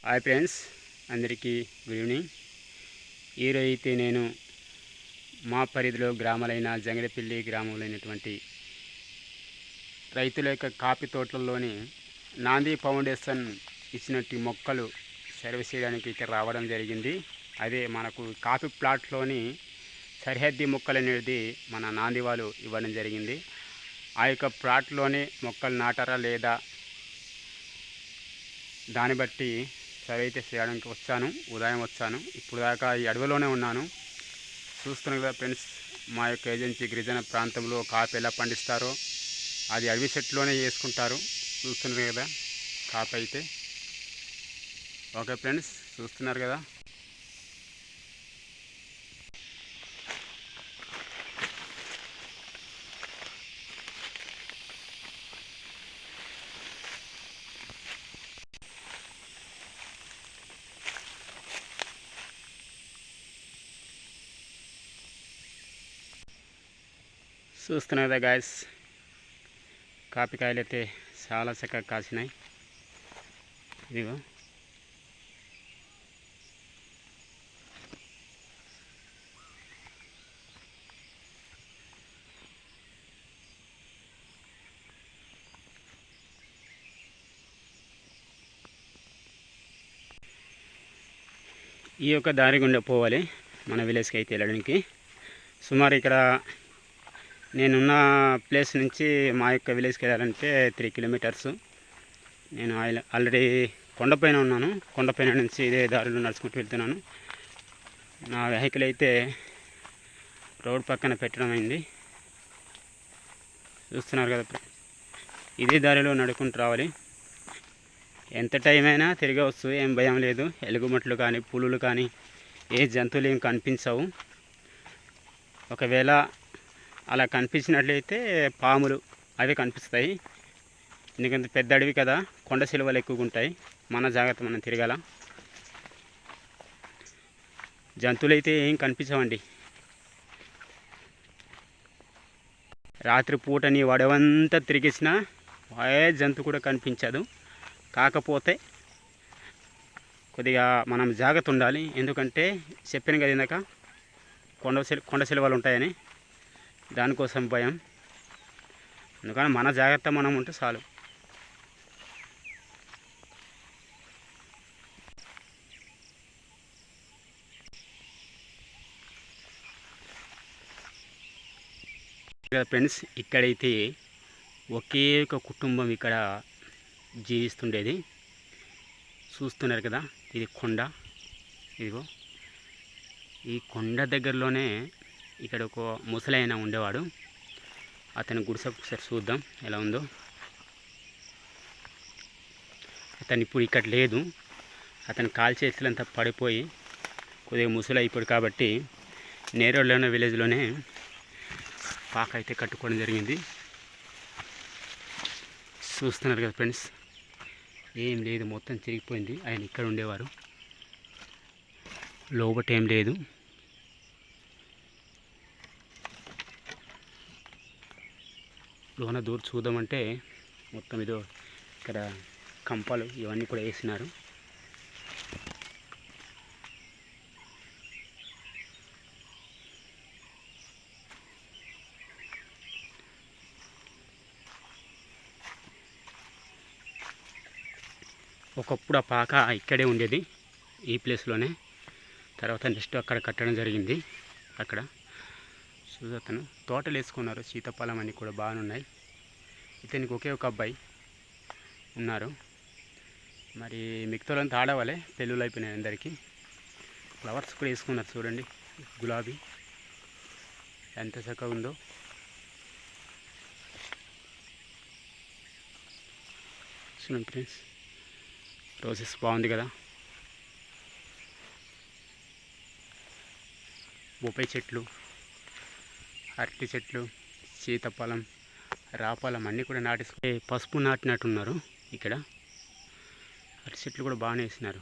Hi friends, అందరికీ good evening. ఈరోజు అయితే నేను మా పరిధిలో గ్రామాలైన జంగడపల్లి గ్రామంలో అయినటువంటి రైతుల యొక్క కాఫీ తోటల్లోని నాంది ఫౌండేషన్ ఇచ్చినట్టు మొక్కలు సర్వీస్ చేయడానికి అయితే రావడం జరిగింది. అదే మనకు కాఫీ ప్లాట్లోని సరిహద్దు మొక్కలు అనేది మన నాంది వాళ్ళు ఇవ్వడం జరిగింది. ఆ యొక్క ప్లాట్లోనే మొక్కలు నాటారా లేదా దాన్ని బట్టి సర్వే చేయడానికి వచ్చాను. ఉదయం వచ్చాను, ఇప్పుడు దాకా ఈ అడవిలోనే ఉన్నాను. చూస్తున్నాను కదా ఫ్రెండ్స్, మా యొక్క ఏజెన్సీ గిరిజన ప్రాంతంలో కాఫీ ఎలా పండిస్తారో అది అడవి చెట్లోనే చేసుకుంటారు. చూస్తున్నారు కదా కాఫీ అయితే. ఓకే ఫ్రెండ్స్, చూస్తున్నారు కదా. చూస్తున్నారు కదా గాయస్, కాఫీ కాయలు అయితే చాలా చక్కగా కాసినాయి. ఇదిగో ఈ యొక్క దారి గుండా పోవాలి మన విలేజ్కి అయితే వెళ్ళడానికి. సుమారు ఇక్కడ నేనున్న ప్లేస్ నుంచి మా యొక్క విలేజ్కి వెళ్ళాలంటే 3 కిలోమీటర్స్. నేను ఆల్రెడీ కొండపైన ఉన్నాను. కొండపైన నుంచి ఇదే దారిలో నడుచుకుంటూ వెళ్తున్నాను. నా వెహికల్ అయితే రోడ్ పక్కన పెట్టడం అయింది. చూస్తున్నారు కదా, ఇదే దారిలో నడుచుకుంటూ రావాలి. ఎంత టైం అయినా తిరగవచ్చు, ఏం భయం లేదు. ఎలుగుమట్లు కానీ పులులు కానీ ఏ జంతువులు ఏం కనిపించవు. ఒకవేళ అలా కనిపించినట్లయితే పాములు అవి కనిపిస్తాయి. ఎందుకంటే పెద్ద అడవి కదా, కొండ శిలువలు ఎక్కువగా ఉంటాయి. మన జాగ్రత్త మనం తిరగాల. జంతువులు అయితే ఏం కనిపించవండి. రాత్రి పూటని వడవంతా తిరిగేసినా ఏ జంతువు కూడా కనిపించదు. కాకపోతే కొద్దిగా మనం జాగ్రత్త ఉండాలి. ఎందుకంటే చెప్పాను కదా ఇందాక, కొండ శిలువలు ఉంటాయని, దానికోసం భయం. అందుకని మన జాగ్రత్త మనం ఉంటే చాలు. ఫ్రెండ్స్, ఇక్కడైతే ఒకే ఒక కుటుంబం ఇక్కడ జీవిస్తుండేది. చూస్తున్నారు కదా, ఇది కొండ. ఇదిగో ఈ కొండ దగ్గరలోనే ఇక్కడ ఒక ముసలైన ఉండేవాడు. అతని గుడిసె ఒకసారి చూద్దాం ఎలా ఉందో. అతను ఇప్పుడు ఇక్కడ లేదు. అతని కాలు చేతులంతా పడిపోయి కొద్దిగా ముసలి అయిపోయాడు కాబట్టి నేరేడులోనే విలేజ్లోనే పాక అయితే కట్టుకోవడం జరిగింది. చూస్తున్నారు కదా ఫ్రెండ్స్, ఏం లేదు, మొత్తం చిరిగిపోయింది. ఆయన ఇక్కడ ఉండేవారు, లోబట్ ఏం లేదు. లోన దూరం చూద్దామంటే మొత్తం ఇదో ఇక్కడ కంపాలు ఇవన్నీ కూడా వేసినారు. ఒకప్పుడు ఆ పాక ఇక్కడే ఉండేది, ఈ ప్లేస్లోనే. తర్వాత నెక్స్ట్ అక్కడ కట్టడం జరిగింది. అక్కడ అతను తోటలు వేసుకున్నారు. సీతాఫలం అన్నీ కూడా బాగున్నాయి. ఇతనికి ఒకే ఒక అబ్బాయి ఉన్నారు. మరి మిగతాలంతా ఆడవాళ్ళే, పెళ్ళిళ్ళు అయిపోయినాయి అందరికీ. ఫ్లవర్స్ కూడా వేసుకున్నారు చూడండి, గులాబీ ఎంత చక్కగా ఉందో. చూడండి ఫ్రెండ్స్, రోజెస్ బాగుంది కదా. బొప్పాయి చెట్లు, అరటి చెట్లు, సీతాఫలం, రాపాలం అన్నీ కూడా నాటి పసుపు నాటినట్టున్నారు. ఇక్కడ అరటి చెట్లు కూడా బాగానే వేసినారు.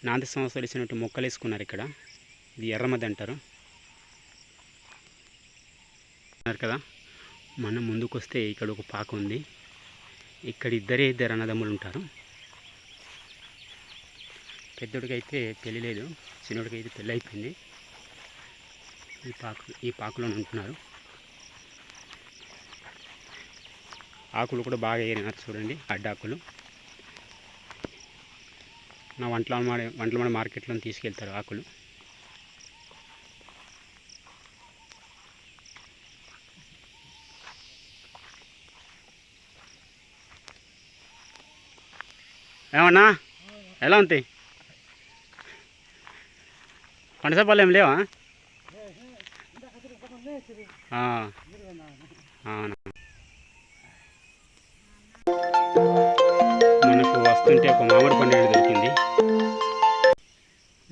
నాంది సంవత్సరాలు ఇచ్చినట్టు మొక్కలు వేసుకున్నారు ఇక్కడ. ఇది ఎర్రమద్ది అంటారు కదా. మనం ముందుకు వస్తే ఇక్కడ ఒక పాక ఉంది. ఇక్కడ ఇద్దరు అన్నదమ్ములు ఉంటారు. పెద్దోడికి అయితే పెళ్ళి లేదు, చిన్నోడికి అయితే పెళ్ళి అయిపోయింది. ఈ పాకులో ఉంటున్నారు. ఆకులు కూడా బాగా ఏరినారు చూడండి, అడ్డాకులు. నా వంటల మార్కెట్లో తీసుకెళ్తారు ఆకులు. ఏమన్నా ఎలా ఉంటాయి పనసపళ్ళు ఏం లేవా? అవునా. మనకు వస్తుంటే ఒక మామిడి పండు దొరికింది.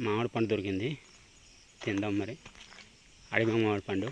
మామిడి పండు దొరికింది, తిందాం మరి. అడిగా మామిడి పండు.